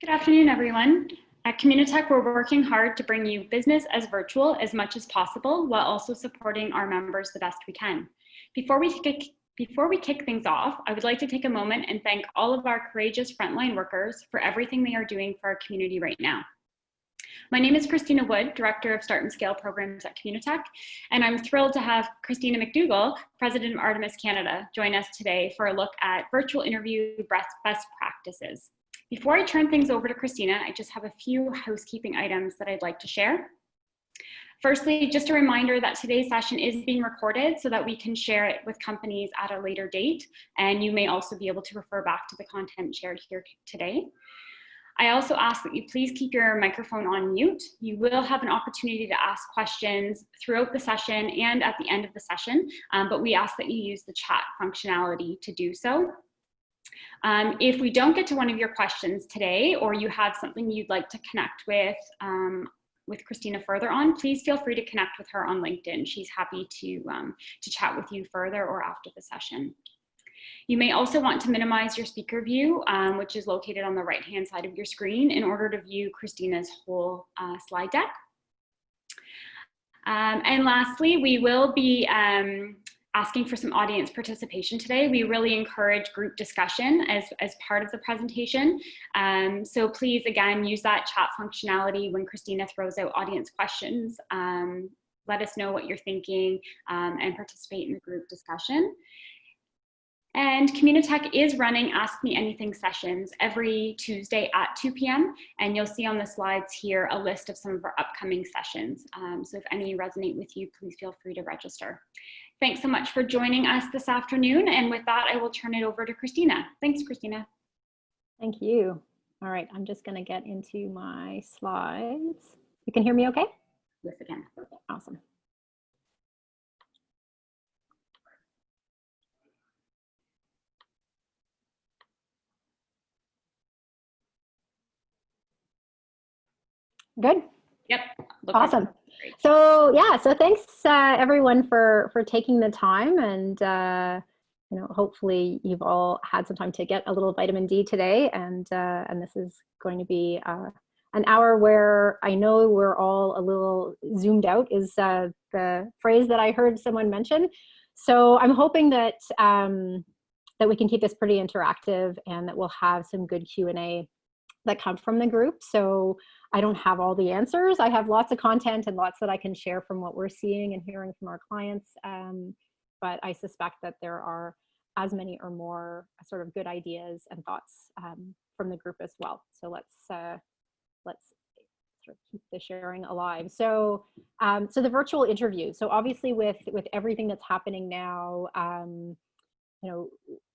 Good afternoon, everyone. At Communitech, we're working hard to bring you business as virtual as much as possible while also supporting our members the best we can. Before we kick things off, I would like to take a moment and thank all of our courageous frontline workers for everything they are doing for our community right now. My name is Christina Wood, Director of Start and Scale Programs at Communitech, and I'm thrilled to have Christina McDougall, President of Artemis Canada, join us today for a look at virtual interview best practices. Before I turn things over to Christina, I just have a few housekeeping items that I'd like to share. Firstly, just a reminder that today's session is being recorded so that we can share it with companies at a later date, and you may also be able to refer back to the content shared here today. I also ask that you please keep your microphone on mute. You will have an opportunity to ask questions throughout the session and at the end of the session, but we ask that you use the chat functionality to do so. If we don't get to one of your questions today, or you have something you'd like to connect with Christina further on, please feel free to connect with her on LinkedIn. She's happy to chat with you further or after the session. You may also want to minimize your speaker view, which is located on the right-hand side of your screen, in order to view Christina's whole slide deck. And lastly, we will be asking for some audience participation today. We really encourage group discussion as part of the presentation. So please, again, use that chat functionality when Christina throws out audience questions. Let us know what you're thinking and participate in the group discussion. And Communitech is running Ask Me Anything sessions every Tuesday at 2 p.m. And you'll see on the slides here a list of some of our upcoming sessions. So if any resonate with you, please feel free to register. Thanks so much for joining us this afternoon. And with that, I will turn it over to Christina. Thanks, Christina. Thank you. All right, I'm just going to get into my slides. You can hear me okay? Yes, I can. Awesome. Good. Yep. Awesome. So yeah, so thanks everyone for taking the time, and you know, hopefully you've all had some time to get a little vitamin D today, and this is going to be an hour where I know we're all a little zoomed out, is the phrase that I heard someone mention. So I'm hoping that that we can keep this pretty interactive, and that we'll have some good Q&A that come from the group. So I don't have all the answers. I have lots of content and lots that I can share from what we're seeing and hearing from our clients. But I suspect that there are as many or more sort of good ideas and thoughts from the group as well. So let's sort of keep the sharing alive. So so the virtual interview. So obviously with everything that's happening now, you know,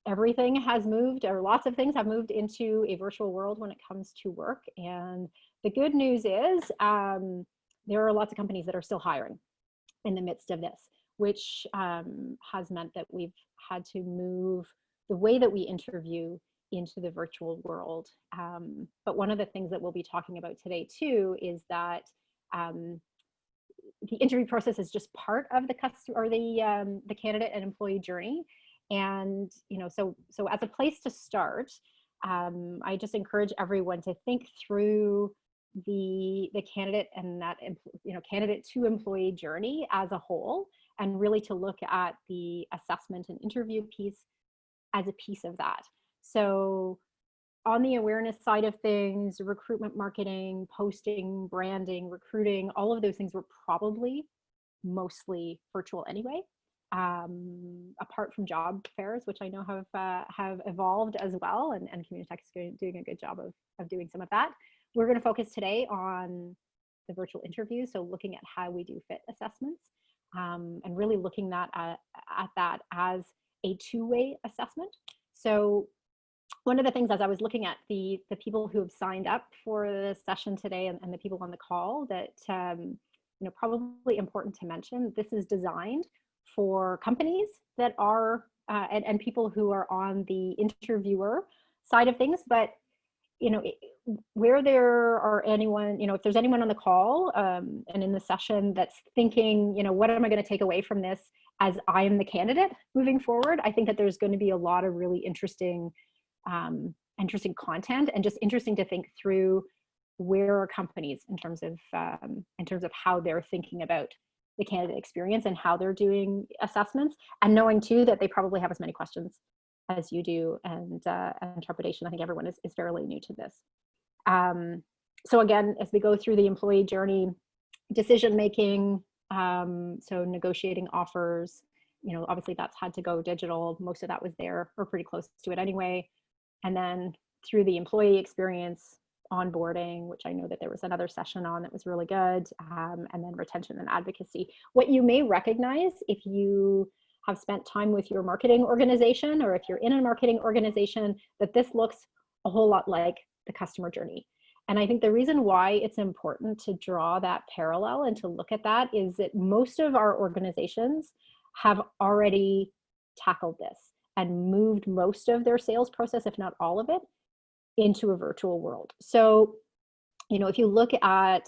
everything has moved, or lots of things have moved into a virtual world when it comes to work. And the good news is there are lots of companies that are still hiring in the midst of this, which has meant that we've had to move the way that we interview into the virtual world. But one of the things that we'll be talking about today too is that the interview process is just part of the customer, or the candidate and employee journey. And you know, so as a place to start, I just encourage everyone to think through the candidate and that, you know, candidate to employee journey as a whole, and really to look at the assessment and interview piece as a piece of that. So on the awareness side of things, recruitment, marketing, posting, branding, recruiting, all of those things were probably mostly virtual anyway. Apart from job fairs, which I know have evolved as well, and Communitech is doing a good job of doing some of that. We're going to focus today on the virtual interview, so looking at how we do fit assessments, and really looking at that as a two-way assessment. So one of the things, as I was looking at the people who have signed up for the session today, and the people on the call, that you know, probably important to mention, this is designed for companies that are and people who are on the interviewer side of things. But you know, where there are anyone, you know, if there's anyone on the call and in the session that's thinking, you know, what am I going to take away from this as I am the candidate moving forward, I think that there's going to be a lot of really interesting interesting content, and just interesting to think through where are companies in terms of how they're thinking about the candidate experience and how they're doing assessments, and knowing too that they probably have as many questions as you do, and trepidation. I think everyone is fairly new to this. So again, as we go through the employee journey, decision making, so negotiating offers, obviously that's had to go digital. Most of that was there, or pretty close to it anyway. And then through the employee experience, onboarding, which I know that there was another session on that was really good, and then retention and advocacy. What you may recognize if you have spent time with your marketing organization, or if you're in a marketing organization, that this looks a whole lot like the customer journey. And I think the reason why it's important to draw that parallel and to look at that is that most of our organizations have already tackled this and moved most of their sales process, if not all of it, into a virtual world. So, if you look at,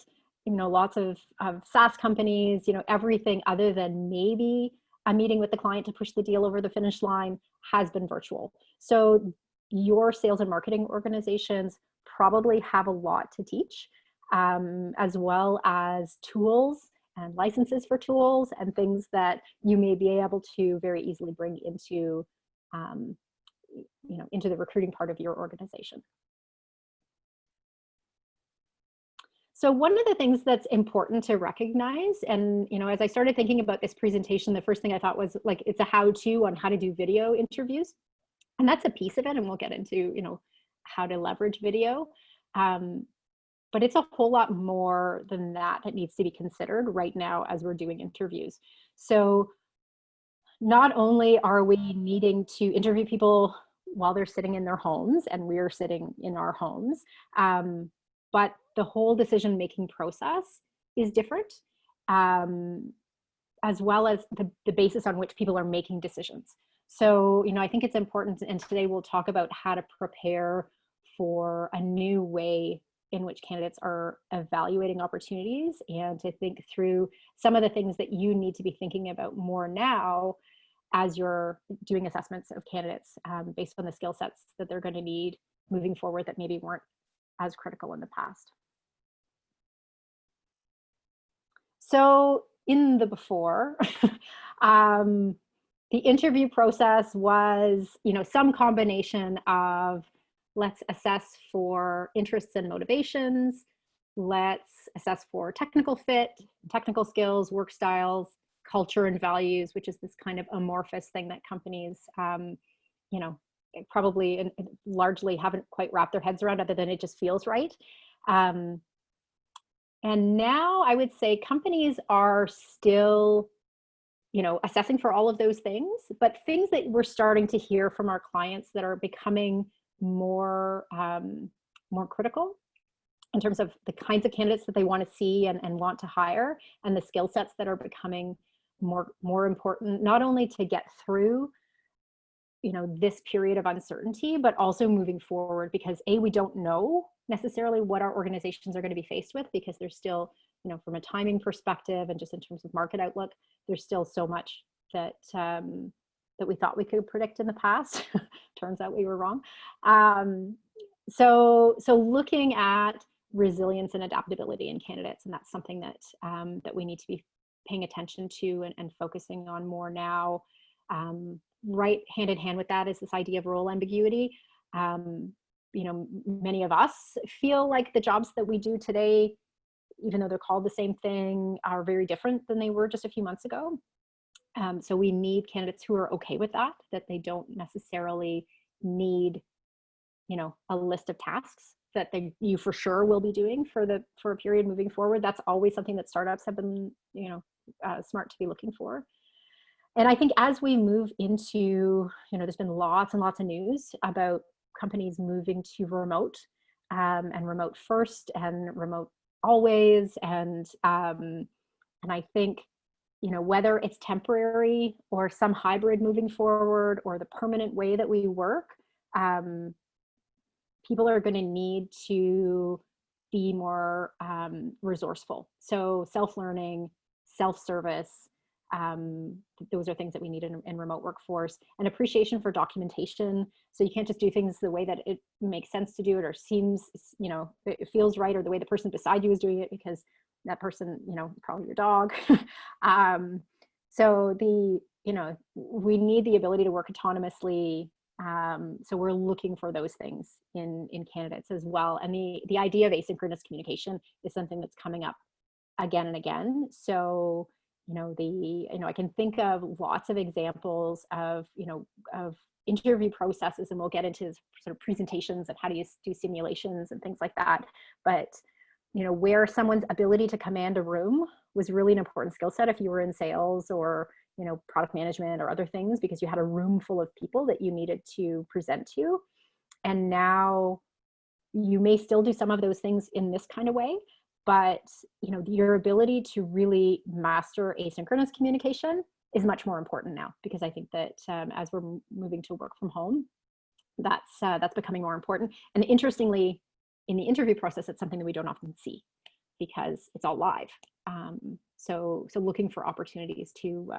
lots of SaaS companies, everything other than maybe a meeting with the client to push the deal over the finish line has been virtual. So your sales and marketing organizations probably have a lot to teach, as well as tools and licenses for tools and things that you may be able to very easily bring into, into the recruiting part of your organization. So one of the things that's important to recognize, and as I started thinking about this presentation, the first thing I thought was like, it's a how-to on how to do video interviews. And that's a piece of it, and we'll get into, how to leverage video. But it's a whole lot more than that that needs to be considered right now as we're doing interviews. So not only are we needing to interview people while they're sitting in their homes, and we're sitting in our homes, but the whole decision-making process is different, as well as the basis on which people are making decisions. So, I think it's important, and today we'll talk about how to prepare for a new way in which candidates are evaluating opportunities, and to think through some of the things that you need to be thinking about more now as you're doing assessments of candidates, based on the skill sets that they're going to need moving forward that maybe weren't as critical in the past. So in the before, the interview process was, some combination of let's assess for interests and motivations, let's assess for technical fit, technical skills, work styles, culture and values, which is this kind of amorphous thing that companies, probably and largely haven't quite wrapped their heads around, other than it just feels right. And now I would say companies are still, assessing for all of those things, but things that we're starting to hear from our clients that are becoming more critical in terms of the kinds of candidates that they want to see and want to hire, and the skill sets that are becoming more important, not only to get through this period of uncertainty, but also moving forward, because we don't know necessarily what our organizations are going to be faced with, because there's still, from a timing perspective and just in terms of market outlook, there's still so much that we thought we could predict in the past. Turns out we were wrong. So looking at resilience and adaptability in candidates, and that's something that that we need to be paying attention to and focusing on more now. Right hand in hand with that is this idea of role ambiguity. Many of us feel like the jobs that we do today, even though they're called the same thing, are very different than they were just a few months ago. So we need candidates who are okay with that they don't necessarily need, a list of tasks that you for sure will be doing for a period moving forward. That's always something that startups have been, smart to be looking for. And I think as we move into, there's been lots and lots of news about companies moving to remote, and remote first and remote always. And I think, whether it's temporary or some hybrid moving forward, or the permanent way that we work, people are going to need to be more resourceful. So self-learning, self-service, Those are things that we need in remote workforce. An appreciation for documentation. So you can't just do things the way that it makes sense to do it, or seems, it feels right, or the way the person beside you is doing it, because that person, probably your dog. So we need the ability to work autonomously. So we're looking for those things in candidates as well. And the idea of asynchronous communication is something that's coming up again and again. So, I can think of lots of examples of interview processes, and we'll get into sort of presentations and how do you do simulations and things like that. But, where someone's ability to command a room was really an important skill set if you were in sales or, product management or other things, because you had a room full of people that you needed to present to. And now you may still do some of those things in this kind of way, but your ability to really master asynchronous communication is much more important now, because I think that as we're moving to work from home, that's becoming more important. And interestingly, in the interview process, it's something that we don't often see because it's all live. So looking for opportunities to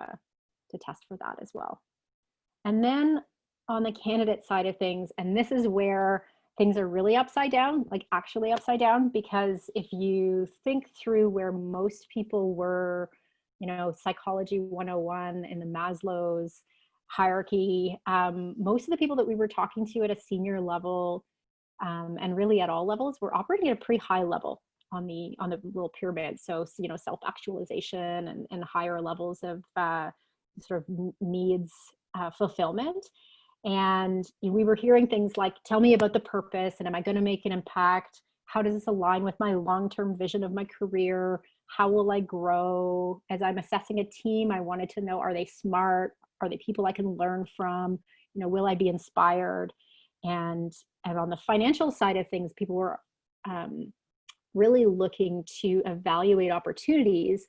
test for that as well. And then on the candidate side of things, and this is where things are really upside down, like actually upside down, because if you think through where most people were, psychology 101 in the Maslow's hierarchy, most of the people that we were talking to at a senior level, and really at all levels, were operating at a pretty high level on the little pyramid. So, self-actualization and higher levels of sort of needs fulfillment. And we were hearing things like, tell me about the purpose, and am I going to make an impact? How does this align with my long-term vision of my career? How will I grow? As I'm assessing a team, I wanted to know, are they smart? Are they people I can learn from? Will I be inspired? And on the financial side of things, people were really looking to evaluate opportunities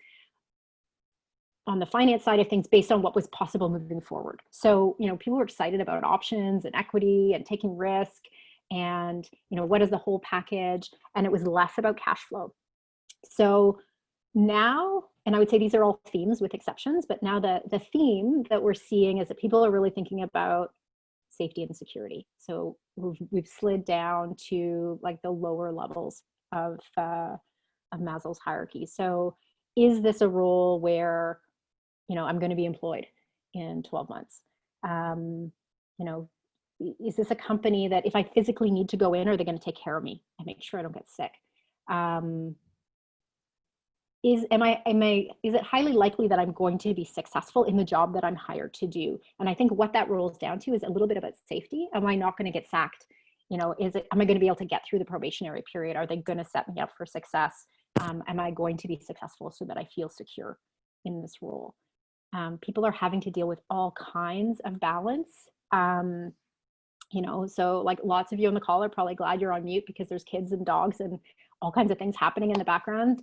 on the finance side of things based on what was possible moving forward. So, people were excited about options and equity and taking risk and, what is the whole package? And it was less about cash flow. So now, and I would say these are all themes with exceptions, but now the theme that we're seeing is that people are really thinking about safety and security. So we've slid down to like the lower levels of Maslow's hierarchy. So is this a role where I'm going to be employed in 12 months? Is this a company that if I physically need to go in, are they going to take care of me and make sure I don't get sick? Is it highly likely that I'm going to be successful in the job that I'm hired to do? And I think what that rolls down to is a little bit about safety. Am I not going to get sacked? Am I going to be able to get through the probationary period? Are they going to set me up for success? Am I going to be successful so that I feel secure in this role? People are having to deal with all kinds of balance. So like lots of you on the call are probably glad you're on mute because there's kids and dogs and all kinds of things happening in the background.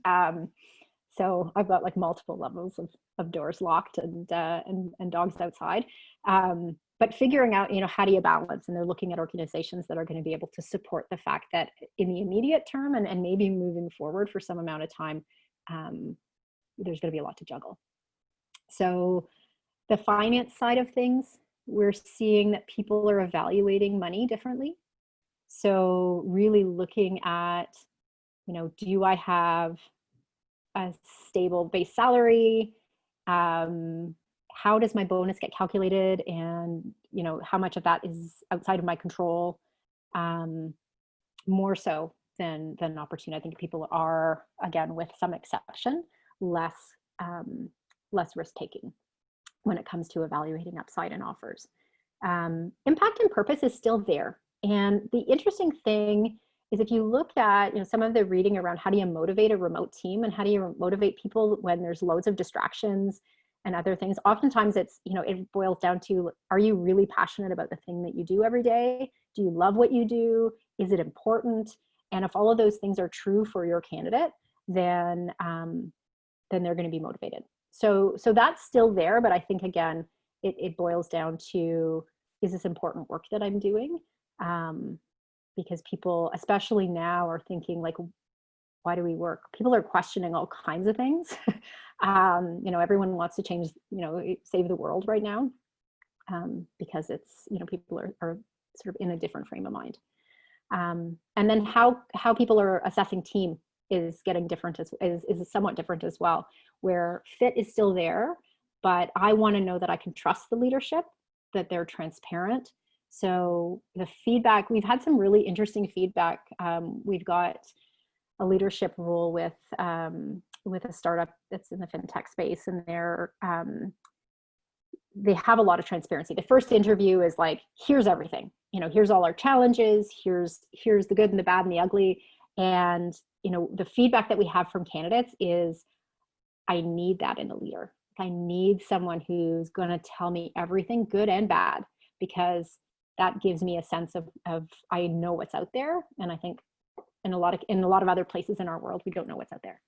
So I've got like multiple levels of doors locked and dogs outside. But figuring out, how do you balance? And they're looking at organizations that are going to be able to support the fact that in the immediate term and maybe moving forward for some amount of time, there's going to be a lot to juggle. So the finance side of things, we're seeing that people are evaluating money differently. So really looking at, do I have a stable base salary? How does my bonus get calculated? And, how much of that is outside of my control? More so than opportunity. I think people are, again, with some exception, less risk-taking when it comes to evaluating upside and offers. Impact and purpose is still there. And the interesting thing is if you look at some of the reading around how do you motivate a remote team and how do you motivate people when there's loads of distractions and other things, oftentimes it's, it boils down to, are you really passionate about the thing that you do every day? Do you love what you do? Is it important? And if all of those things are true for your candidate, then they're going to be motivated. So that's still there, but I think again, it boils down to, is this important work that I'm doing? Because people, especially now, are thinking like, why do we work? People are questioning all kinds of things. You know, everyone wants to change, you know, save the world right now, because it's, you know, people are sort of in a different frame of mind. And then how people are assessing team is getting different, is somewhat different as well, where fit is still there, but I want to know that I can trust the leadership, that they're transparent. So the feedback, we've had some really interesting feedback. We've got a leadership role with a startup that's in the fintech space, and they have a lot of transparency. The first interview is like, here's everything, you know, here's all our challenges, here's the good and the bad and the ugly. And, you know, the feedback that we have from candidates is, I need that in a leader. I need someone who's going to tell me everything, good and bad, because that gives me a sense of I know what's out there. And I think in a lot of other places in our world, we don't know what's out there,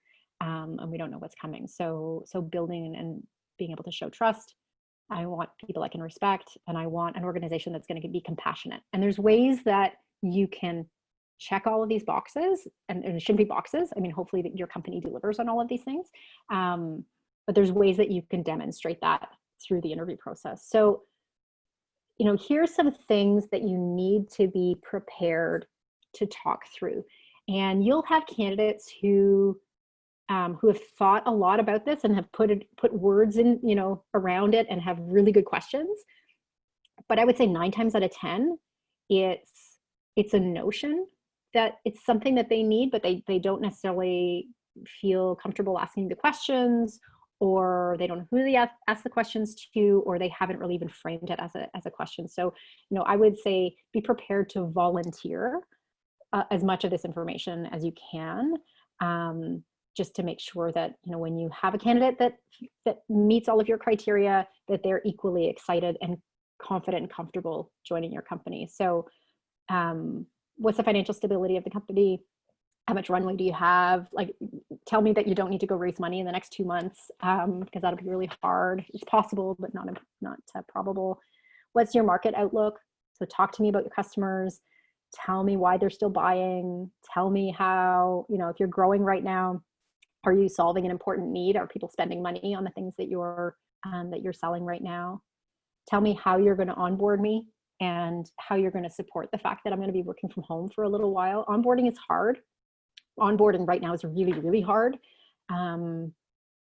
and we don't know what's coming. So building and being able to show trust. I want people I can respect, and I want an organization that's going to be compassionate. And there's ways that you can check all of these boxes, and it shouldn't be boxes. I mean, hopefully that your company delivers on all of these things. But there's ways that you can demonstrate that through the interview process. So, you know, here's some things that you need to be prepared to talk through. And you'll have candidates who have thought a lot about this and have put words in, you know, around it and have really good questions. But I would say 9 times out of 10, it's a notion that it's something that they need, but they don't necessarily feel comfortable asking the questions, or they don't know who they ask the questions to, or they haven't really even framed it as a question. So, you know, I would say be prepared to volunteer as much of this information as you can, just to make sure that, you know, when you have a candidate that meets all of your criteria, that they're equally excited and confident and comfortable joining your company. So what's the financial stability of the company? How much runway do you have? Like, tell me that you don't need to go raise money in the next 2 months, because that'll be really hard. It's possible, but not probable. What's your market outlook? So talk to me about your customers. Tell me why they're still buying. Tell me how, you know, if you're growing right now, are you solving an important need? Are people spending money on the things that you're selling right now? Tell me how you're going to onboard me and how you're going to support the fact that I'm going to be working from home for a little while. Onboarding is hard. Onboarding right now is really, really hard.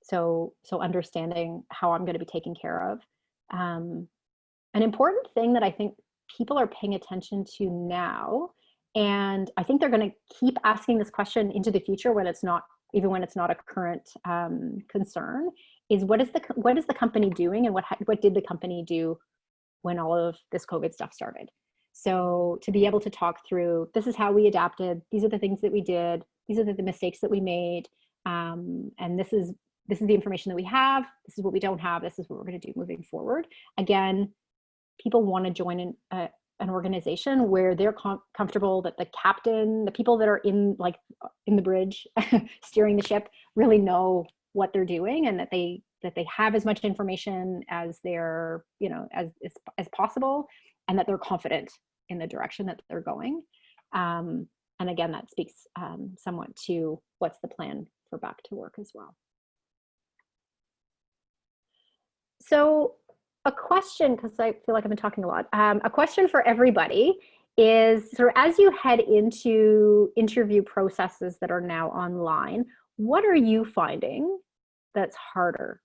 So understanding how I'm going to be taken care of. An important thing that I think people are paying attention to now, and I think they're going to keep asking this question into the future when it's not a current concern, is what is the company doing, and what did the company do when all of this COVID stuff started? So to be able to talk through, this is how we adapted, these are the things that we did, these are the mistakes that we made, and this is the information that we have, this is what we don't have, this is what we're going to do moving forward. Again, people want to join an organization where they're comfortable that the captain, the people that are in the bridge steering the ship, really know what they're doing, and that they have as much information as they're, you know, as possible, and that they're confident in the direction that they're going. And again, that speaks somewhat to what's the plan for back to work as well. So a question, because I feel like I've been talking a lot, a question for everybody is, sort of as you head into interview processes that are now online, what are you finding that's harder?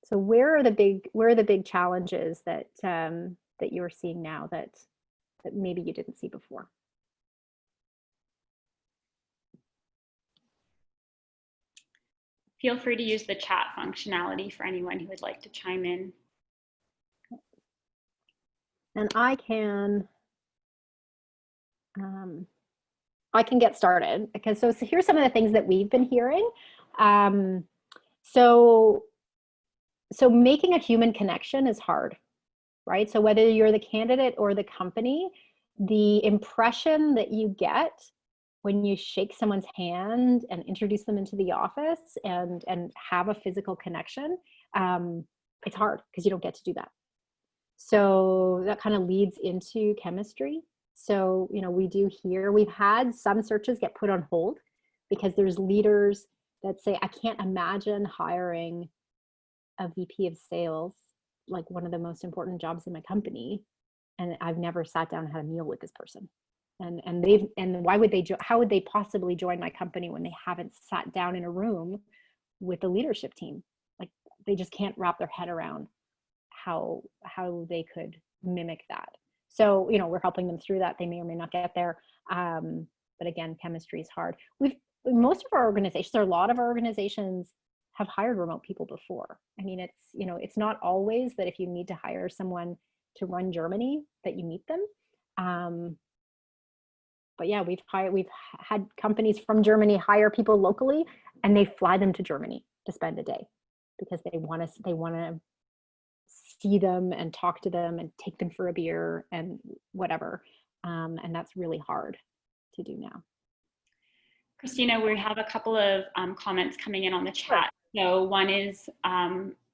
So where are the big challenges that that you're seeing now that maybe you didn't see before? Feel free to use the chat functionality for anyone who would like to chime in. And I can get started, because so here's some of the things that we've been hearing. So making a human connection is hard, right? So whether you're the candidate or the company, the impression that you get when you shake someone's hand and introduce them into the office and have a physical connection, it's hard because you don't get to do that. So that kind of leads into chemistry. So, you know, we've had some searches get put on hold because there's leaders that say, I can't imagine hiring a VP of sales, like one of the most important jobs in my company, and I've never sat down and had a meal with this person. And why would how would they possibly join my company when they haven't sat down in a room with the leadership team? Like, they just can't wrap their head around how they could mimic that. So, you know, we're helping them through that. They may or may not get there. But again, chemistry is hard. Most of our organizations, or a lot of our organizations, have hired remote people before. I mean, it's, you know, it's not always that if you need to hire someone to run Germany that you meet them. But yeah, we've had companies from Germany hire people locally, and they fly them to Germany to spend a day because they want to see them and talk to them and take them for a beer and whatever. And that's really hard to do now. Christina, we have a couple of comments coming in on the chat. So one is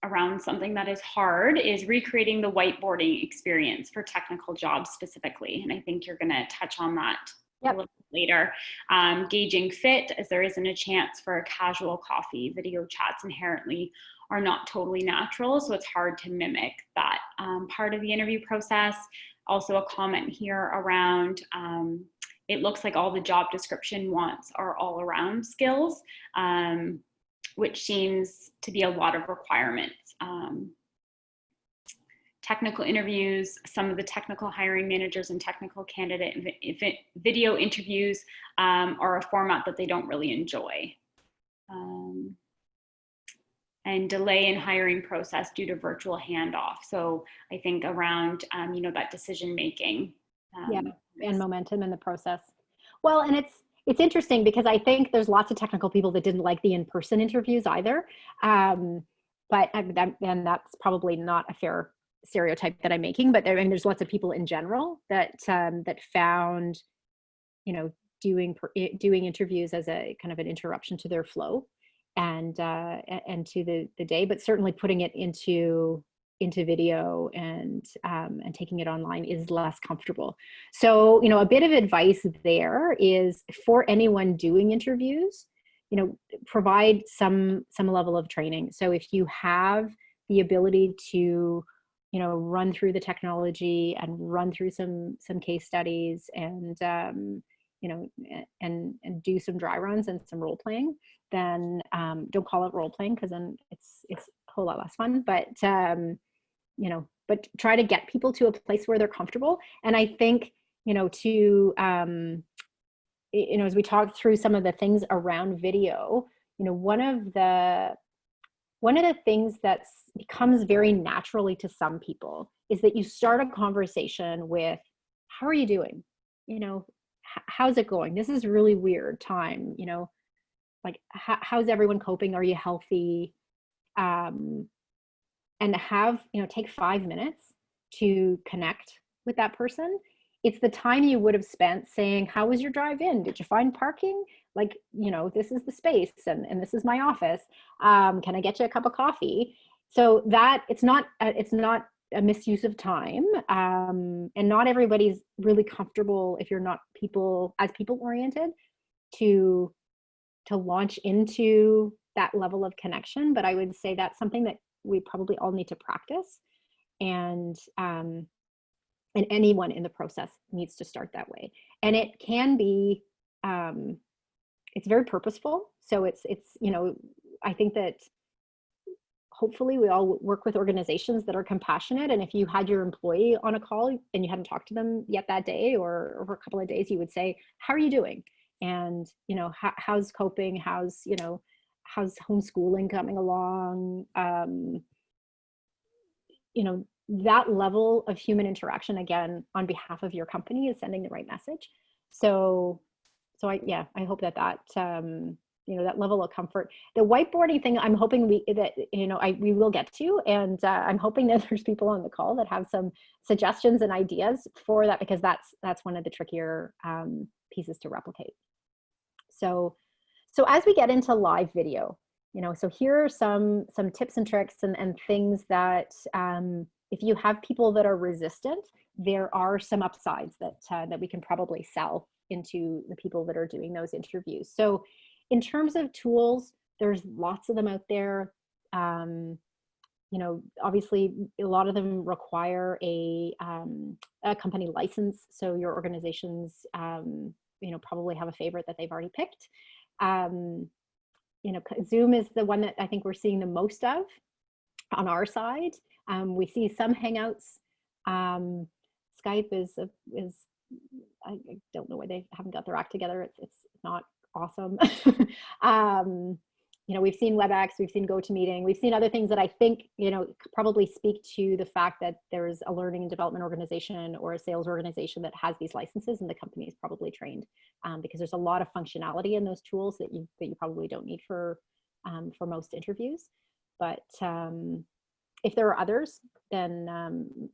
around something that is hard is recreating the whiteboarding experience for technical jobs specifically. And I think you're going to touch on that a little bit later. Gauging fit, as there isn't a chance for a casual coffee. Video chats inherently are not totally natural, so it's hard to mimic that part of the interview process. Also a comment here around it looks like all the job description wants are all around skills, which seems to be a lot of requirements. Technical interviews, some of the technical hiring managers and technical candidate video interviews are a format that they don't really enjoy. And delay in hiring process due to virtual handoff. So I think around, you know, that decision making. And momentum in the process. Well, and it's interesting because I think there's lots of technical people that didn't like the in-person interviews either. And that's probably not a fair stereotype that I'm making, but there's lots of people in general that that found, you know, doing interviews as a kind of an interruption to their flow and to the day, but certainly putting it into video and taking it online is less comfortable. So, you know, a bit of advice there is for anyone doing interviews, you know, provide some level of training. So if you have the ability to, you know, run through the technology and run through some case studies and you know, and do some dry runs and some role playing, then don't call it role playing because then it's a whole lot less fun. But you know, but try to get people to a place where they're comfortable. And I think, you know, to you know, as we talk through some of the things around video, you know, one of the things that becomes very naturally to some people is that you start a conversation with, how are you doing? You know, how's it going? This is really weird time, you know, like how's everyone coping? Are you healthy? And have, you know, take 5 minutes to connect with that person. It's the time you would have spent saying, how was your drive in? Did you find parking? Like, you know, this is the space and this is my office. Can I get you a cup of coffee? So that it's not a misuse of time. And not everybody's really comfortable if you're not people oriented to launch into that level of connection. But I would say that's something that we probably all need to practice, and anyone in the process needs to start that way. And it can be, it's very purposeful. So it's, you know, I think that hopefully we all work with organizations that are compassionate. And if you had your employee on a call and you hadn't talked to them yet that day or over a couple of days, you would say, how are you doing? And, you know, how's coping? How's, you know, how's homeschooling coming along? You know, that level of human interaction, again, on behalf of your company, is sending the right message. So I hope that you know, that level of comfort. The whiteboarding thing, I'm hoping we will get to, and I'm hoping that there's people on the call that have some suggestions and ideas for that, because that's one of the trickier pieces to replicate. So as we get into live video, you know, so here are some tips and tricks and things that if you have people that are resistant, there are some upsides that that we can probably sell into the people that are doing those interviews. So in terms of tools, there's lots of them out there. You know, obviously a lot of them require a company license. So your organizations, you know, probably have a favorite that they've already picked. You know, Zoom is the one that I think we're seeing the most of on our side. We see some Hangouts. Skype is I don't know why they haven't got their act together. It's not awesome. You know, we've seen WebEx, we've seen GoToMeeting, we've seen other things that I think, you know, probably speak to the fact that there's a learning and development organization or a sales organization that has these licenses, and the company is probably trained, because there's a lot of functionality in those tools that you probably don't need for most interviews. But if there are others, then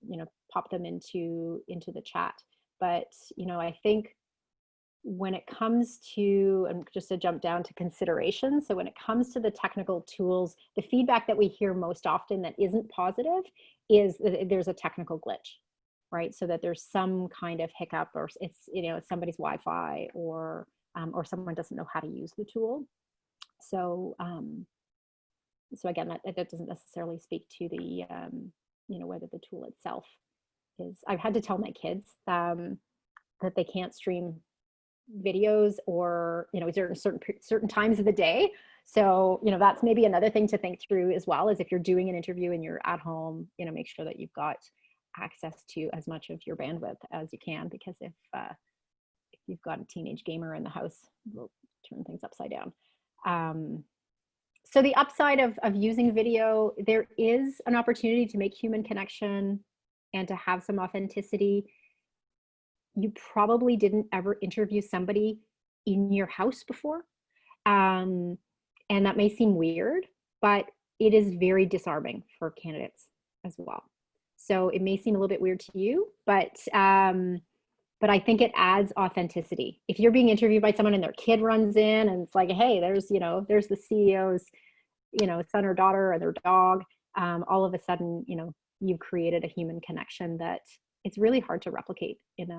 you know, pop them into the chat. But you know, I think when it comes to, and just to jump down to consideration, so when it comes to the technical tools, the feedback that we hear most often that isn't positive is that there's a technical glitch, right? So that there's some kind of hiccup, or it's, you know, somebody's Wi-Fi, or someone doesn't know how to use the tool. So so again, that doesn't necessarily speak to the you know, whether the tool itself is. I've had to tell my kids that they can't stream videos, or you know, certain times of the day. So you know, that's maybe another thing to think through as well, is if you're doing an interview and you're at home, you know, make sure that you've got access to as much of your bandwidth as you can, because if you've got a teenage gamer in the house, we'll turn things upside down. So the upside of using video, there is an opportunity to make human connection and to have some authenticity. You probably didn't ever interview somebody in your house before. And that may seem weird, but it is very disarming for candidates as well. So it may seem a little bit weird to you, but I think it adds authenticity. If you're being interviewed by someone and their kid runs in and it's like, hey, there's, you know, there's the CEO's, you know, son or daughter or their dog, all of a sudden, you know, you've created a human connection that it's really hard to replicate in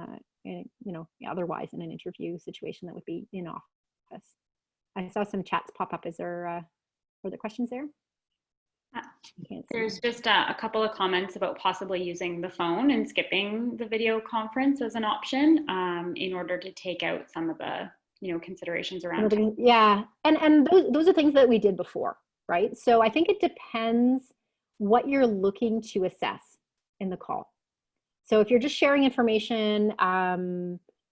you know, otherwise in an interview situation that would be in office. I saw some chats pop up. Is there further questions there? There's just a couple of comments about possibly using the phone and skipping the video conference as an option in order to take out some of the, you know, considerations around it. Yeah, and those are things that we did before, right? So I think it depends what you're looking to assess in the call. So if you're just sharing information,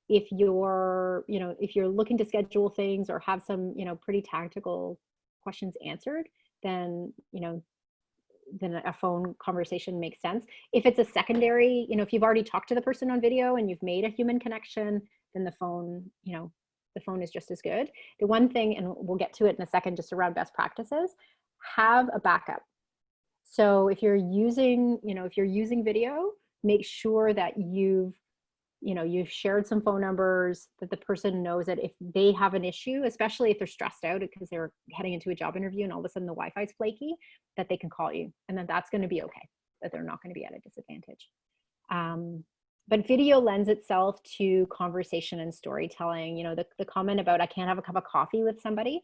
if you're, you know, if you're looking to schedule things or have some, you know, pretty tactical questions answered, then, you know, then a phone conversation makes sense. If it's a secondary, you know, if you've already talked to the person on video and you've made a human connection, then the phone, you know, the phone is just as good. The one thing, and we'll get to it in a second, just around best practices, have a backup. So if you're using, you know, if you're using video, make sure that you've shared some phone numbers, that the person knows that if they have an issue, especially if they're stressed out because they're heading into a job interview and all of a sudden the Wi-Fi is flaky, that they can call you, and then that's going to be okay, that they're not going to be at a disadvantage. But video lends itself to conversation and storytelling. You know, the comment about I can't have a cup of coffee with somebody.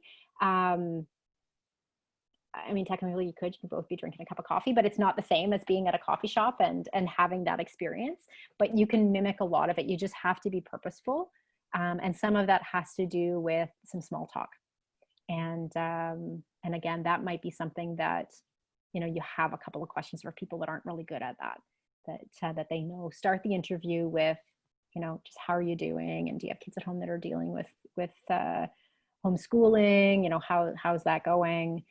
I mean, technically you could both be drinking a cup of coffee, but it's not the same as being at a coffee shop and having that experience. But you can mimic a lot of it. You just have to be purposeful. And some of that has to do with some small talk. And again, that might be something that, you know, you have a couple of questions for people that aren't really good at that they know. Start the interview with, you know, just how are you doing? And do you have kids at home that are dealing with homeschooling? You know, how's that going?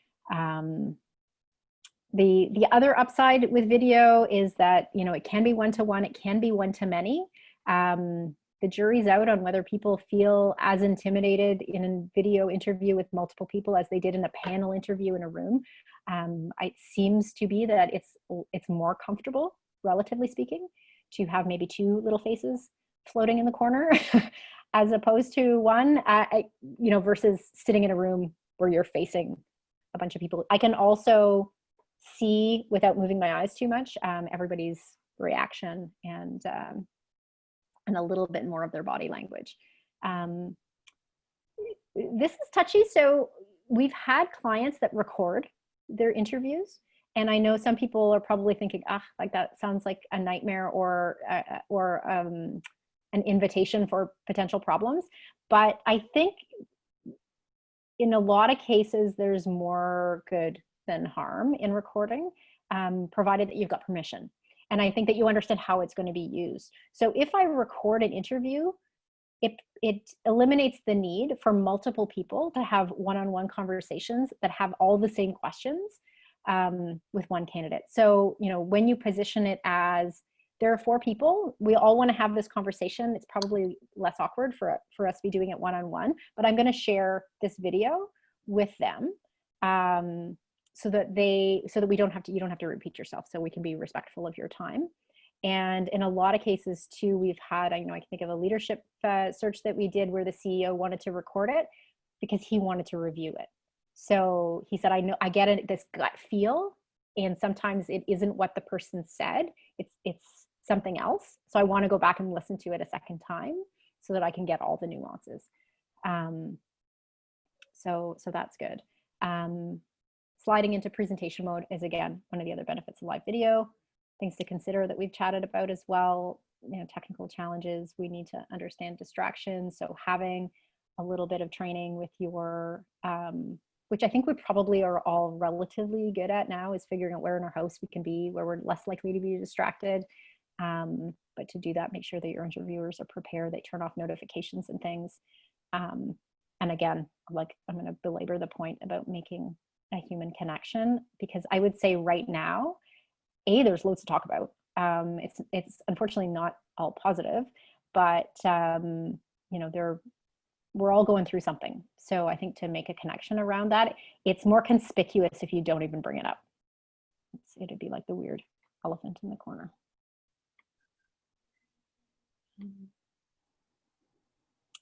The other upside with video is that, you know, it can be one-to-one, it can be one-to-many. The jury's out on whether people feel as intimidated in a video interview with multiple people as they did in a panel interview in a room. It seems to be that it's more comfortable, relatively speaking, to have maybe two little faces floating in the corner as opposed to one, you know, versus sitting in a room where you're facing a bunch of people. I can also see, without moving my eyes too much, everybody's reaction and a little bit more of their body language. This is touchy. So we've had clients that record their interviews. And I know some people are probably thinking, like that sounds like a nightmare or an invitation for potential problems. But I think in a lot of cases, there's more good than harm in recording, provided that you've got permission. And I think that you understand how it's going to be used. So if I record an interview, it eliminates the need for multiple people to have one-on-one conversations that have all the same questions with one candidate. So, when you position it as there are 4 people, we all want to have this conversation, it's probably less awkward for us to be doing it one-on-one, but I'm going to share this video with them so that you don't have to repeat yourself, so we can be respectful of your time. And in a lot of cases too, we've had, I can think of a leadership search that we did where the CEO wanted to record it because he wanted to review it. So he said, I get it, this gut feel, and sometimes it isn't what the person said, it's something else. So I want to go back and listen to it a second time so that I can get all the nuances. So that's good. Sliding into presentation mode is, again, one of the other benefits of live video. Things to consider that we've chatted about as well, technical challenges. We need to understand distractions. So having a little bit of training with your, which I think we probably are all relatively good at now, is figuring out where in our house we can be, where we're less likely to be distracted. But to do that, make sure that your interviewers are prepared, they turn off notifications and things. And again, I'm going to belabor the point about making a human connection, because I would say right now, there's loads to talk about. It's unfortunately not all positive, but we're all going through something. So I think to make a connection around that, it's more conspicuous if you don't even bring it up. It'd be like the weird elephant in the corner.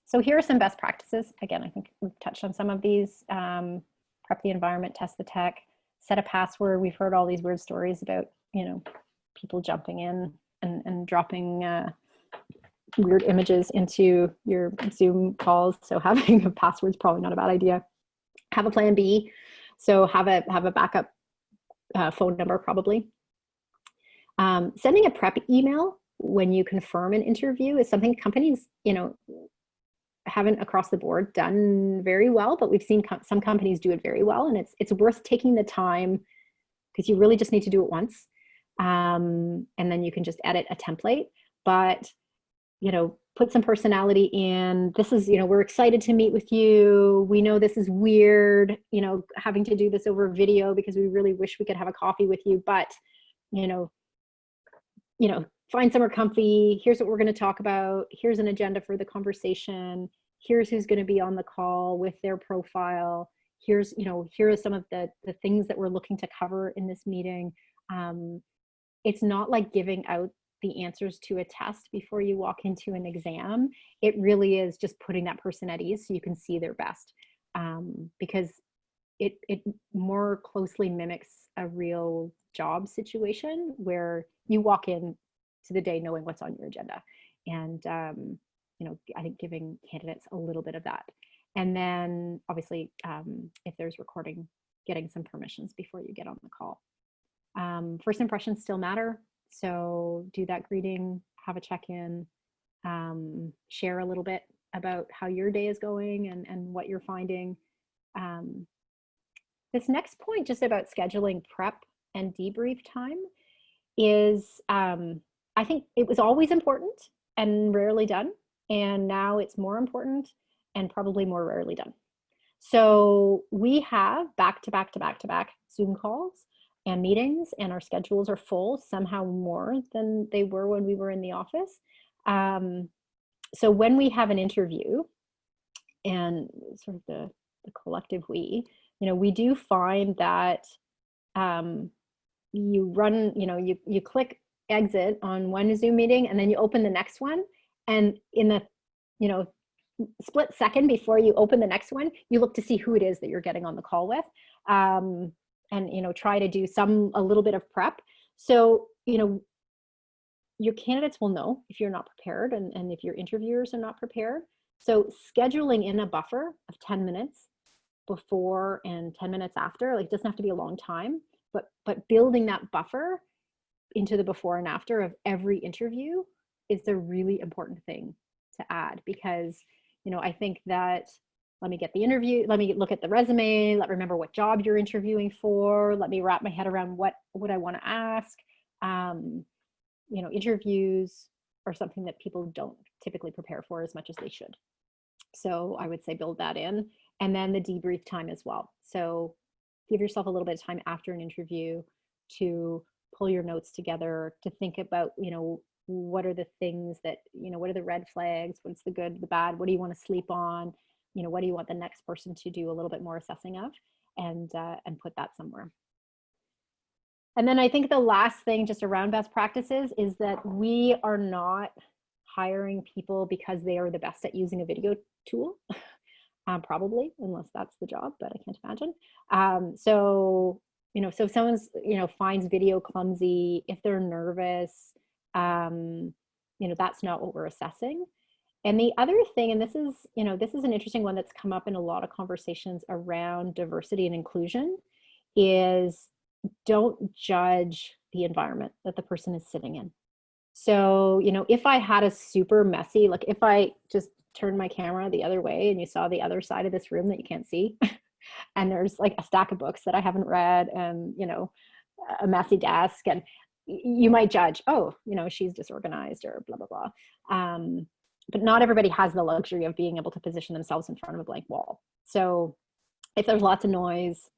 So here are some best practices. Again, I think we've touched on some of these. Prep the environment, test the tech, set a password. We've heard all these weird stories about people jumping in and dropping weird images into your Zoom calls. So having a password is probably not a bad idea. Have a plan B. So have a backup phone number probably. Sending a prep email when you confirm an interview is something companies, haven't across the board done very well, but we've seen some companies do it very well, and it's worth taking the time, because you really just need to do it once. And then you can just edit a template, but, put some personality in. This is, we're excited to meet with you. We know this is weird, having to do this over video because we really wish we could have a coffee with you, but, find somewhere comfy. Here's what we're going to talk about. Here's an agenda for the conversation. Here's who's going to be on the call with their profile. Here are some of the things that we're looking to cover in this meeting. It's not like giving out the answers to a test before you walk into an exam. It really is just putting that person at ease so you can see their best, because it more closely mimics a real job situation where you walk in to the day knowing what's on your agenda. And, I think giving candidates a little bit of that. And then obviously, if there's recording, getting some permissions before you get on the call. First impressions still matter. So do that greeting, have a check-in, share a little bit about how your day is going and what you're finding. This next point, just about scheduling prep and debrief time, is I think it was always important and rarely done. And now it's more important and probably more rarely done. So we have back to back Zoom calls and meetings, and our schedules are full, somehow more than they were when we were in the office. So when we have an interview, and sort of the collective we do find that you run, you click exit on one Zoom meeting and then you open the next one, and in the split second before you open the next one, you look to see who it is that you're getting on the call with, and try to do a little bit of prep. So your candidates will know if you're not prepared and if your interviewers are not prepared. So scheduling in a buffer of 10 minutes before and 10 minutes after, like, it doesn't have to be a long time, but building that buffer into the before and after of every interview is a really important thing to add, because, you know, I think that, let me get the interview, let me look at the resume, let me remember what job you're interviewing for, let me wrap my head around what I want to ask. You know, interviews are something that people don't typically prepare for as much as they should. So I would say build that in. And then the debrief time as well. So give yourself a little bit of time after an interview to pull your notes together, to think about, you know, what are the things that, you know, what are the red flags, what's the good, the bad, what do you want to sleep on, you know, what do you want the next person to do a little bit more assessing of, and put that somewhere. And then I think the last thing just around best practices is that we are not hiring people because they are the best at using a video tool, probably, unless that's the job, but I can't imagine. So, you know, so if someone's, you know, finds video clumsy, if they're nervous, you know, that's not what we're assessing. And the other thing, and this is, you know, this is an interesting one that's come up in a lot of conversations around diversity and inclusion, is don't judge the environment that the person is sitting in. So, you know, if I had a super messy, like if I just turned my camera the other way and you saw the other side of this room that you can't see, and there's like a stack of books that I haven't read, and, you know, a messy desk, and you might judge, oh, you know, she's disorganized or blah, blah, blah. But not everybody has the luxury of being able to position themselves in front of a blank wall. So if there's lots of noise,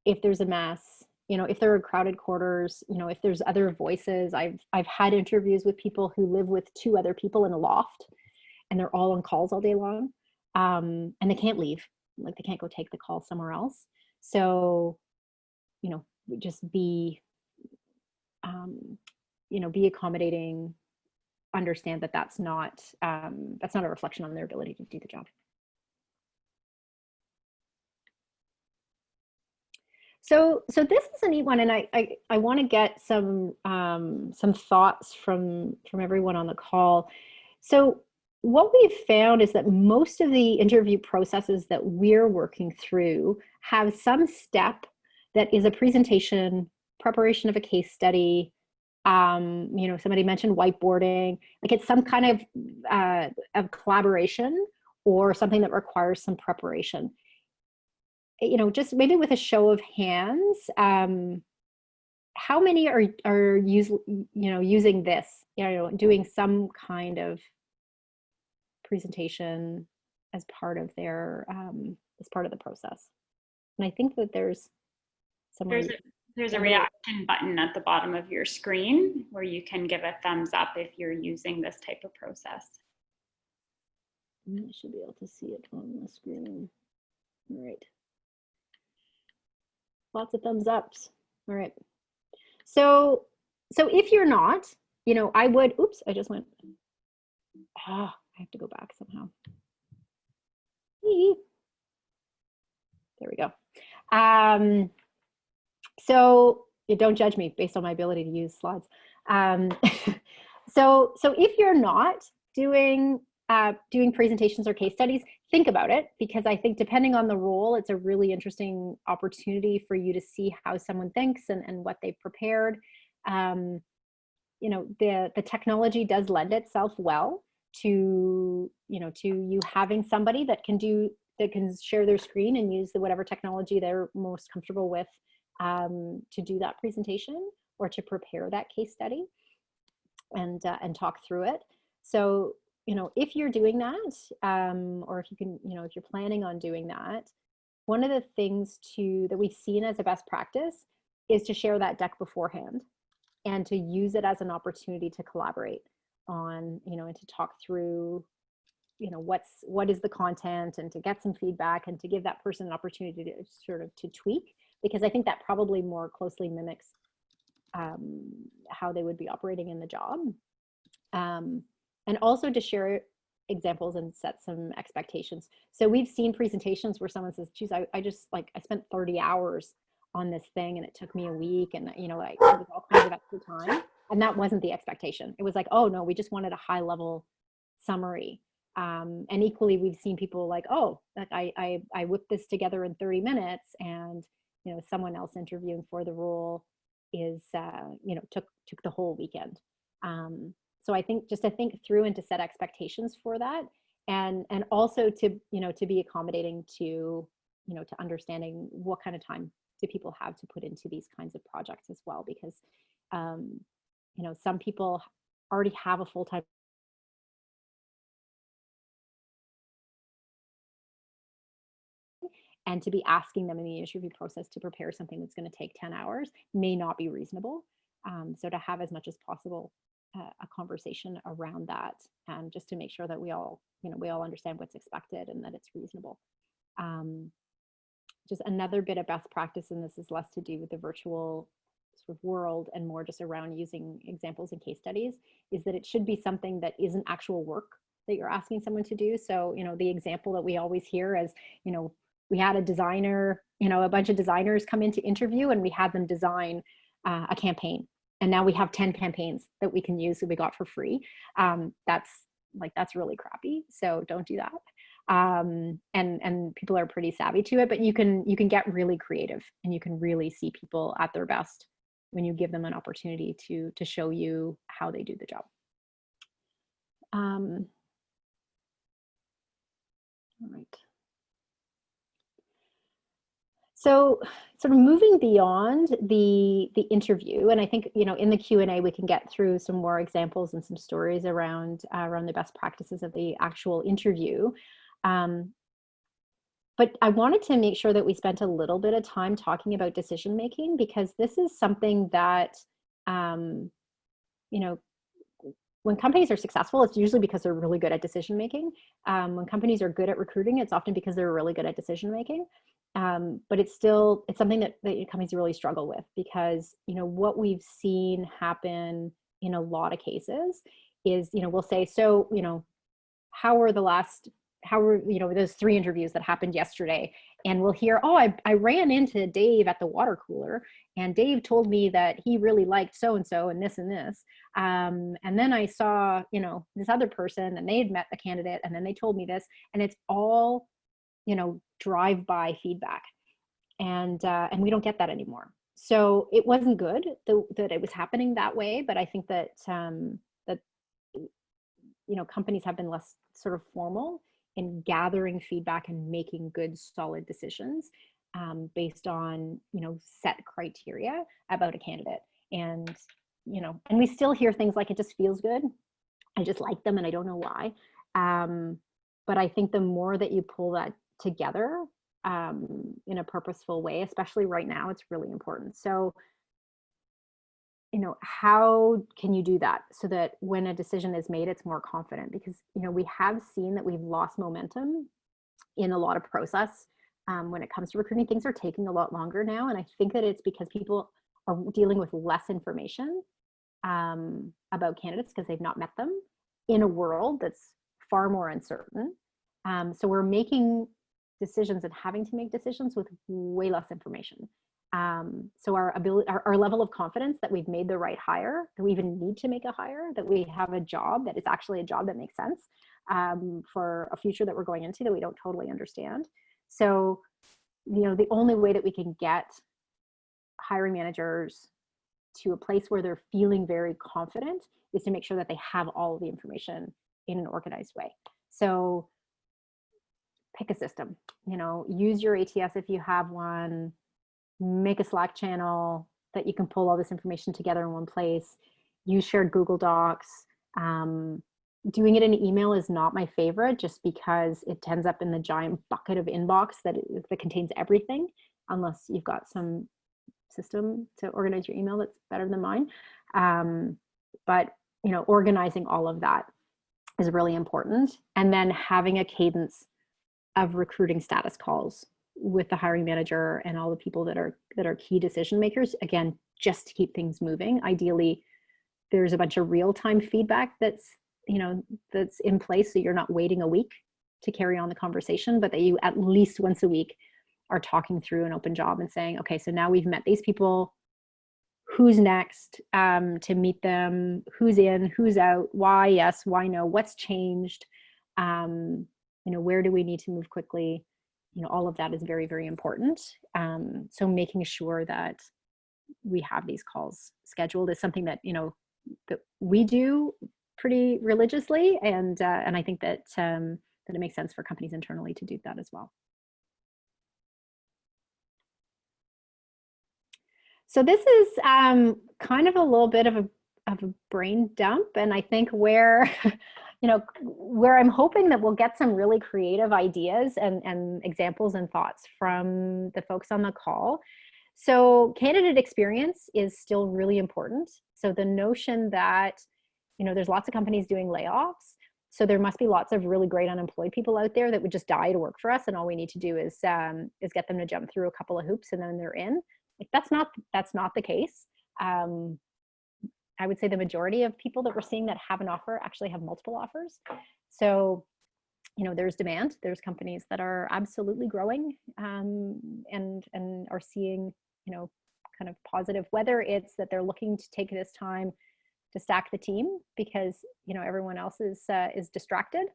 if there's a mess, you know, if there are crowded quarters, you know, if there's other voices, I've had interviews with people who live with 2 other people in a loft, and they're all on calls all day long, and they can't leave, like they can't go take the call somewhere else. So, you know, just be, you know, be accommodating, understand that that's not a reflection on their ability to do the job. So this is a neat one, and I want to get some thoughts from everyone on the call. So what we've found is that most of the interview processes that we're working through have some step that is a presentation, preparation of a case study. You know, somebody mentioned whiteboarding. Like, it's some kind of collaboration or something that requires some preparation. You know, just maybe with a show of hands, how many are using this, you know, doing some kind of presentation as part of their as part of the process? And I think that there's a reaction button at the bottom of your screen where you can give a thumbs up if you're using this type of process. I should be able to see it on the screen. All right. Lots of thumbs ups. All right. So if you're not, you know, I would, oops, I just went, I have to go back somehow. There we go. So you don't judge me based on my ability to use slides. So if you're not doing presentations or case studies, think about it, because I think depending on the role, it's a really interesting opportunity for you to see how someone thinks and what they've prepared. You know, the technology does lend itself well to, you know, to you having somebody that can share their screen and use whatever technology they're most comfortable with to do that presentation or to prepare that case study and talk through it. So, you know, if you're doing that, or if you can, you know, if you're planning on doing that, one of the things that we've seen as a best practice is to share that deck beforehand and to use it as an opportunity to collaborate on, you know, and to talk through, you know, what is the content, and to get some feedback and to give that person an opportunity to sort of to tweak, because I think that probably more closely mimics how they would be operating in the job. And also to share examples and set some expectations. So we've seen presentations where someone says, geez, I spent 30 hours on this thing and it took me a week, and, you know, it was all kinds of extra time. And that wasn't the expectation. It was like, oh no, we just wanted a high level summary. And equally, we've seen people like, oh, like I whipped this together in 30 minutes, and someone else interviewing for the role is took the whole weekend. So I think just to think through and to set expectations for that, and also to be accommodating to to understanding what kind of time do people have to put into these kinds of projects as well, because some people already have a full-time and to be asking them in the interview process to prepare something that's going to take 10 hours may not be reasonable. So to have as much as possible a conversation around that, and just to make sure that we all understand what's expected and that it's reasonable. Just another bit of best practice, and this is less to do with the virtual sort of world and more just around using examples and case studies, is that it should be something that isn't actual work that you're asking someone to do. So, the example that we always hear is, we had a designer, a bunch of designers come in to interview, and we had them design a campaign. And now we have 10 campaigns that we can use that we got for free. That's really crappy. So don't do that. And people are pretty savvy to it, but you can get really creative, and you can really see people at their best when you give them an opportunity to show you how they do the job. All right. So sort of moving beyond the interview, and I think, in the Q&A, we can get through some more examples and some stories around the best practices of the actual interview. But I wanted to make sure that we spent a little bit of time talking about decision making, because this is something that, when companies are successful, it's usually because they're really good at decision making. When companies are good at recruiting, it's often because they're really good at decision making. But it's something that companies really struggle with, because what we've seen happen in a lot of cases is we'll say, so how were those 3 interviews that happened yesterday? And we'll hear, oh, I ran into Dave at the water cooler, and Dave told me that he really liked so-and-so and this and this. And then I saw, this other person, and they had met the candidate, and then they told me this, and it's all, drive-by feedback. And we don't get that anymore. So it wasn't good that it was happening that way, but I think that, companies have been less sort of formal in gathering feedback and making good, solid decisions based on, set criteria about a candidate. And, and we still hear things like, it just feels good. I just like them and I don't know why. But I think the more that you pull that together in a purposeful way, especially right now, it's really important. So, how can you do that so that when a decision is made, it's more confident? Because, we have seen that we've lost momentum in a lot of process. When it comes to recruiting, things are taking a lot longer now. And I think that it's because people are dealing with less information about candidates because they've not met them in a world that's far more uncertain. So we're making decisions and having to make decisions with way less information. So our level of confidence that we've made the right hire, that we even need to make a hire, that we have a job that is actually a job that makes sense for a future that we're going into that we don't totally understand. So, the only way that we can get hiring managers to a place where they're feeling very confident is to make sure that they have all of the information in an organized way. So pick a system, use your ATS if you have one, make a Slack channel that you can pull all this information together in one place, use shared Google Docs. Doing it in email is not my favorite, just because it ends up in the giant bucket of inbox that contains everything, unless you've got some system to organize your email that's better than mine. But organizing all of that is really important. And then having a cadence of recruiting status calls with the hiring manager and all the people that are key decision makers, again, just to keep things moving. Ideally, there's a bunch of real-time feedback that's in place, so you're not waiting a week to carry on the conversation, but that you at least once a week are talking through an open job and saying, okay, so now we've met these people. who's next to meet them, who's in, who's out, why yes, why no, what's changed, where do we need to move quickly? All of that is very, very important. So making sure that we have these calls scheduled is something that, that we do pretty religiously. And I think that, that it makes sense for companies internally to do that as well. So this is kind of a little bit of a brain dump, and I think where, where I'm hoping that we'll get some really creative ideas and examples and thoughts from the folks on the call. So candidate experience is still really important. So the notion that, there's lots of companies doing layoffs, so there must be lots of really great unemployed people out there that would just die to work for us, and all we need to do is get them to jump through a couple of hoops and then they're in. Like that's not the case. I would say the majority of people that we're seeing that have an offer actually have multiple offers. So, there's demand. There's companies that are absolutely growing and are seeing, kind of positive, whether it's that they're looking to take this time to stack the team because, everyone else is distracted,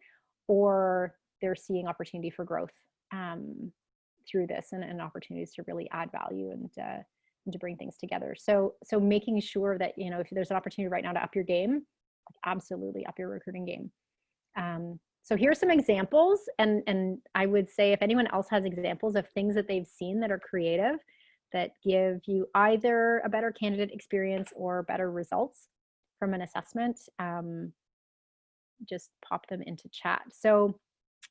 or they're seeing opportunity for growth through this and opportunities to really add value and to bring things together. So making sure that, if there's an opportunity right now to up your game, absolutely up your recruiting game. So here's some examples. And I would say if anyone else has examples of things that they've seen that are creative, that give you either a better candidate experience or better results from an assessment, just pop them into chat. So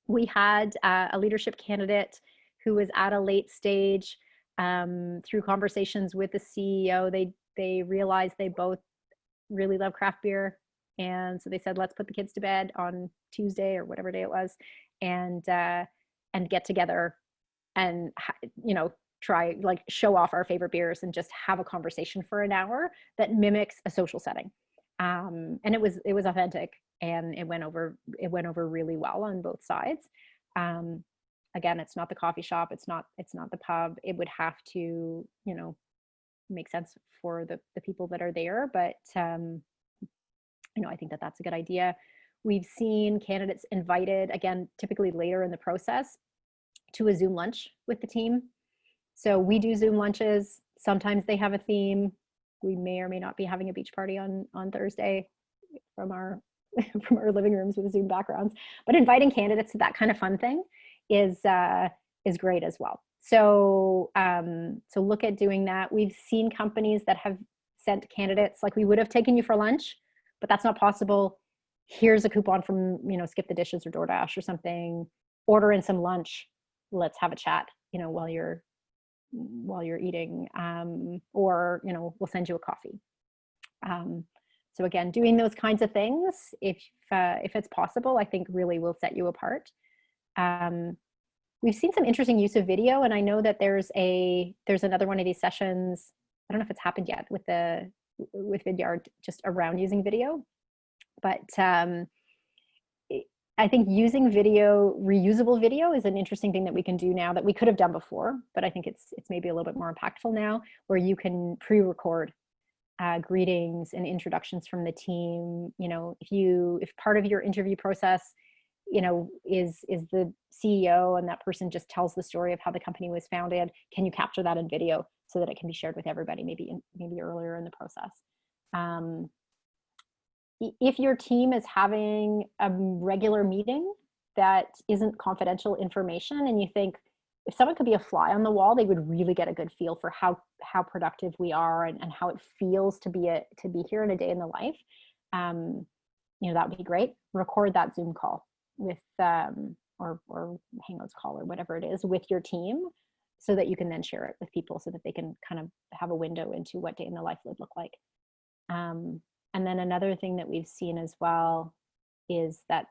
we had a leadership candidate who was at a late stage. Through conversations with the CEO, they realized they both really love craft beer, and so they said, let's put the kids to bed on Tuesday or whatever day it was, and get together and try show off our favorite beers and just have a conversation for an hour that mimics a social setting. And it was authentic, and it went over really well on both sides. Again, it's not the coffee shop, it's not the pub. It would have to, make sense for the people that are there. But, I think that that's a good idea. We've seen candidates invited, again, typically later in the process, to a Zoom lunch with the team. So we do Zoom lunches. Sometimes they have a theme. We may or may not be having a beach party on Thursday from our living rooms with Zoom backgrounds. But inviting candidates to that kind of fun thing is great as well. So so look at doing that. We've seen companies that have sent candidates, we would have taken you for lunch, but that's not possible. Here's a coupon from, Skip the Dishes or DoorDash or something. Order in some lunch. Let's have a chat, while you're eating, or, we'll send you a coffee. So again, doing those kinds of things, if it's possible, I think really will set you apart. We've seen some interesting use of video, and I know that there's another one of these sessions. I don't know if it's happened yet with Vidyard, just around using video, but I think using video, reusable video, is an interesting thing that we can do now that we could have done before, but I think it's maybe a little bit more impactful now, where you can pre-record greetings and introductions from the team. If part of your interview process, is the CEO, and that person just tells the story of how the company was founded, can you capture that in video so that it can be shared with everybody, maybe earlier in the process? If your team is having a regular meeting that isn't confidential information, and you think if someone could be a fly on the wall, they would really get a good feel for how productive we are and how it feels to be here in a day in the life, that would be great. Record that Zoom call with or Hangouts call or whatever it is with your team, so that you can then share it with people so that they can kind of have a window into what day in the life would look like. And then another thing that we've seen as well is that,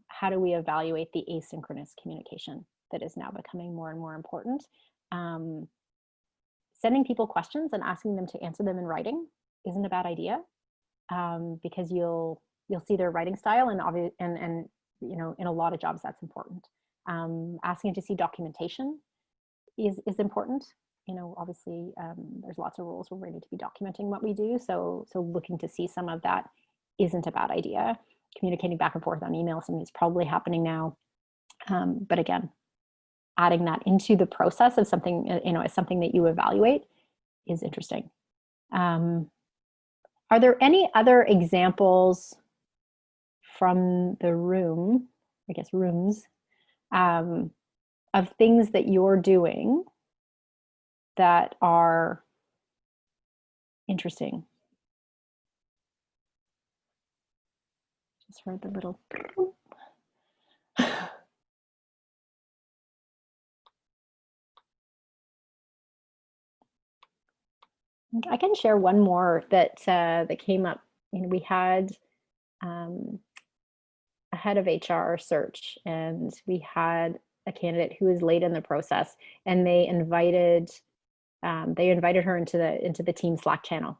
how do we evaluate the asynchronous communication that is now becoming more and more important? Sending people questions and asking them to answer them in writing isn't a bad idea, because you'll see their writing style, and in a lot of jobs that's important. Asking to see documentation is important. obviously there's lots of rules where we need to be documenting what we do. So looking to see some of that isn't a bad idea. Communicating back and forth on email, something that's probably happening now. But again, adding that into the process of something, as something that you evaluate is interesting. Are there any other examples from the room, I guess rooms, of things that you're doing that are interesting? Just heard the little. I can share one more that that came up. We had a head of HR search, and we had a candidate who was late in the process, and they invited her into the team Slack channel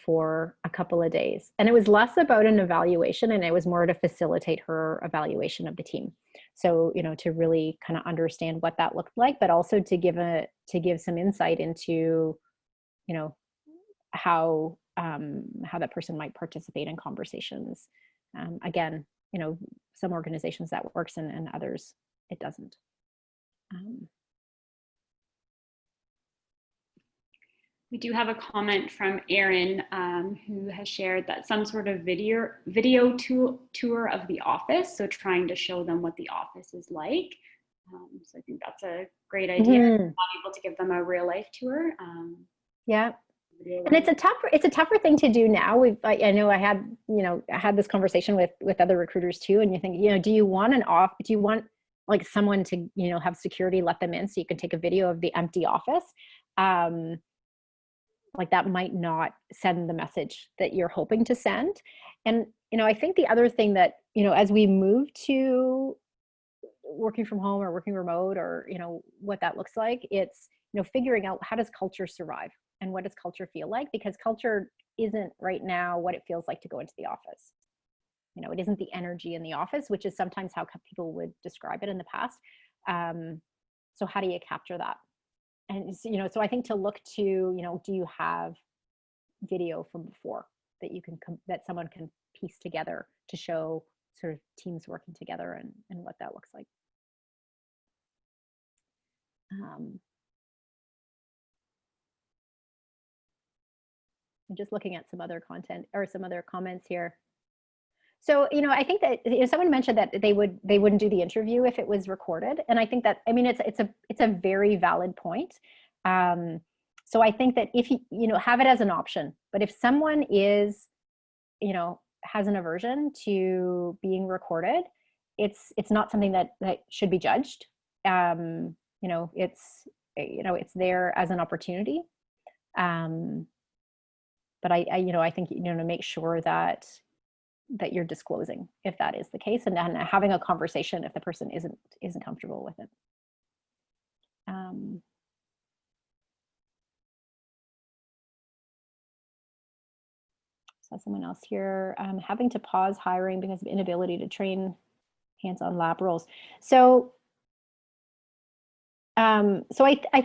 for a couple of days. And it was less about an evaluation, and it was more to facilitate her evaluation of the team. So, to really kind of understand what that looked like, but also to give some insight into, how that person might participate in conversations. Again, some organizations that works, and others it doesn't. We do have a comment from Erin, who has shared that some sort of video tour of the office, so trying to show them what the office is like. So I think that's a great idea. Not able to give them a real life tour. Yeah. And it's a tougher thing to do now. I know I had this conversation with other recruiters too, and you think, do you want like someone to, have security let them in so you can take a video of the empty office? Like that might not send the message that you're hoping to send. And, I think the other thing that, as we move to working from home or working remote, or, what that looks like, it's, figuring out, how does culture survive and what does culture feel like? Because culture isn't right now what it feels like to go into the office. It isn't the energy in the office, which is sometimes how people would describe it in the past. So how do you capture that? And, so I think to look to, do you have video from before that that someone can piece together to show sort of teams working together and what that looks like. I'm just looking at some other content or some other comments here. So, I think that someone mentioned that they wouldn't do the interview if it was recorded, and I think that it's a very valid point. So I think that if you have it as an option, but if someone is has an aversion to being recorded, it's not something that should be judged. It's there as an opportunity. But I think to make sure that you're disclosing if that is the case, and then having a conversation if the person isn't comfortable with it. Saw someone else here, having to pause hiring because of inability to train hands-on lab roles. So I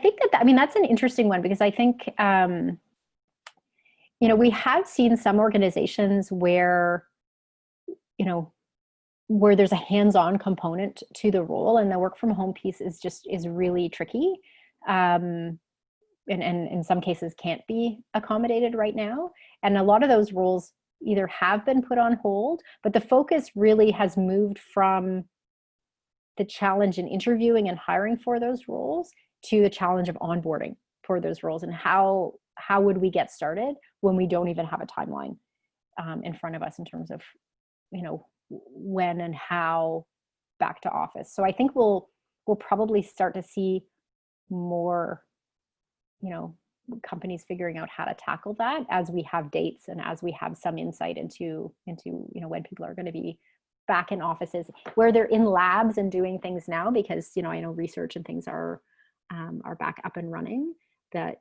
think that's an interesting one, because I think we have seen some organizations where where there's a hands-on component to the role, and the work from home piece is really tricky, and in some cases can't be accommodated right now. And a lot of those roles either have been put on hold, but the focus really has moved from the challenge in interviewing and hiring for those roles to the challenge of onboarding for those roles, and how would we get started when we don't even have a timeline in front of us in terms of when and how back to office. So I think we'll probably start to see more companies figuring out how to tackle that as we have dates and as we have some insight into when people are going to be back in offices, where they're in labs and doing things now, because I know research and things are back up and running, that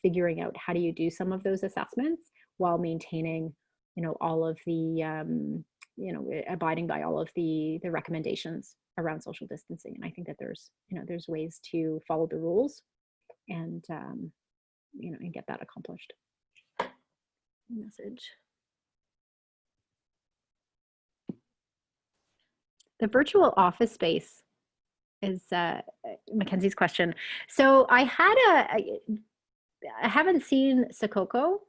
figuring out how do you do some of those assessments while maintaining all of the abiding by all of the recommendations around social distancing. And I think that there's ways to follow the rules and you know, and get that accomplished. Message. The virtual office space is Mackenzie's question. So I haven't seen Sakoko.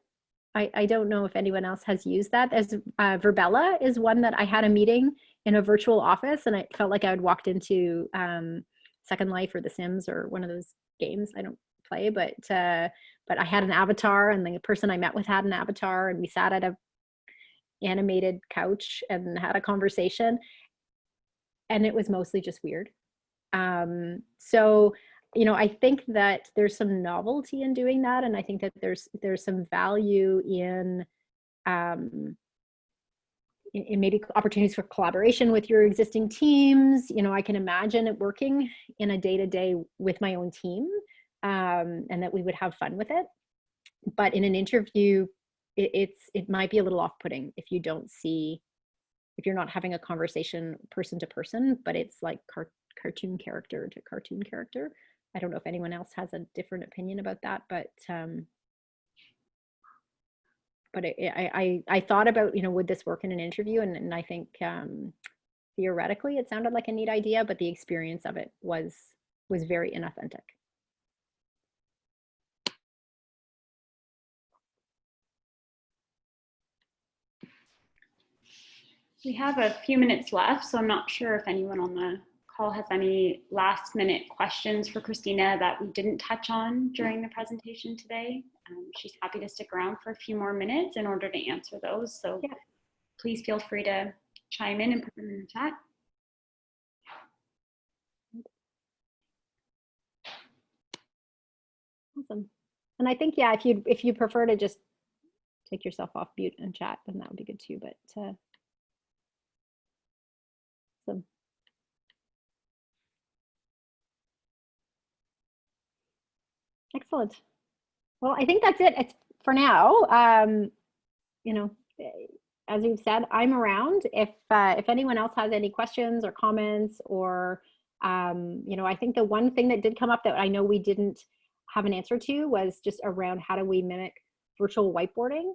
I don't know if anyone else has used that. There's Verbella is one that I had a meeting in a virtual office, and I felt like I had walked into Second Life or The Sims or one of those games. I don't play, but I had an avatar, and the person I met with had an avatar, and we sat at a animated couch and had a conversation, and it was mostly just weird. So, you know, I think that there's some novelty in doing that, and I think that there's some value in maybe opportunities for collaboration with your existing teams. You know, I can imagine it working in a day-to-day with my own team, and that we would have fun with it. But in an interview, it might be a little off-putting if you're not having a conversation person to person, but it's like cartoon character to cartoon character. I don't know if anyone else has a different opinion about that, but I thought about, you know, would this work in an interview? And I think theoretically it sounded like a neat idea, but the experience of it was very inauthentic. We have a few minutes left, so I'm not sure if anyone on the call has any last minute questions for Christina that we didn't touch on during the presentation today. She's happy to stick around for a few more minutes in order to answer those. So yeah, please feel free to chime in and put them in the chat. Awesome. And I think, yeah, if you prefer to just take yourself off mute and chat, then that would be good too. But so. Excellent. Well, I think that's it. It's for now. You know, as you've said, I'm around. If anyone else has any questions or comments, or you know, I think the one thing that did come up that I know we didn't have an answer to was just around how do we mimic virtual whiteboarding.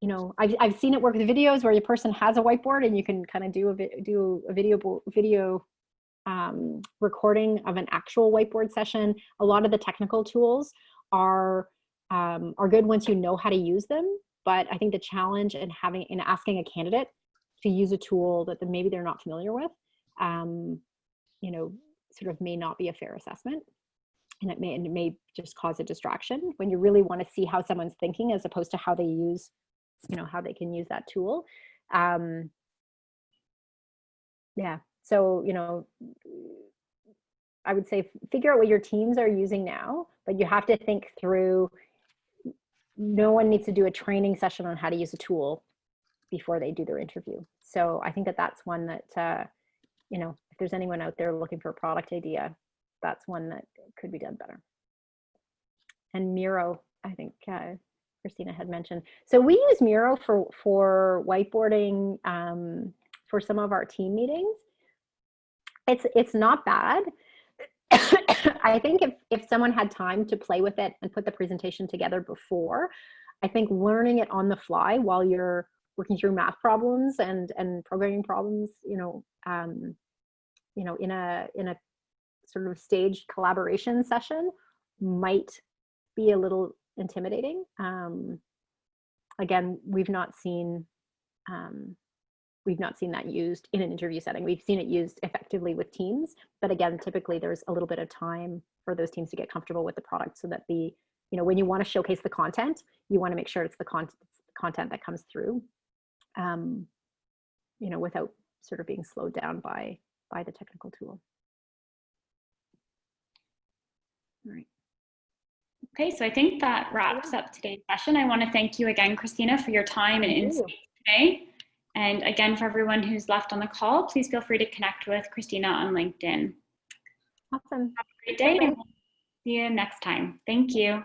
You know, I've seen it work with videos where your person has a whiteboard and you can kind of do a video recording of an actual whiteboard session. A lot of the technical tools are good once you know how to use them. But I think the challenge in asking a candidate to use a tool that maybe they're not familiar with, you know, sort of may not be a fair assessment, and it may just cause a distraction when you really want to see how someone's thinking as opposed to how they use, you know, how they can use that tool. Yeah. So, you know, I would say figure out what your teams are using now, but you have to think through, no one needs to do a training session on how to use a tool before they do their interview. So I think that that's one that, you know, if there's anyone out there looking for a product idea, that's one that could be done better. And Miro, I think Christina had mentioned. So we use Miro for whiteboarding for some of our team meetings. It's not bad. I think if someone had time to play with it and put the presentation together before, I think learning it on the fly while you're working through math problems and programming problems, you know, in a sort of staged collaboration session might be a little intimidating. Again, we've not seen that used in an interview setting. We've seen it used effectively with teams, but again, typically there's a little bit of time for those teams to get comfortable with the product, so that you know, when you want to showcase the content, you want to make sure it's the content that comes through, you know, without sort of being slowed down by the technical tool. All right. Okay, so I think that wraps up today's session. I want to thank you again, Christina, for your time and insights today. And again, for everyone who's left on the call, please feel free to connect with Christina on LinkedIn. Awesome. Have a great day, and we'll see you next time. Thank you.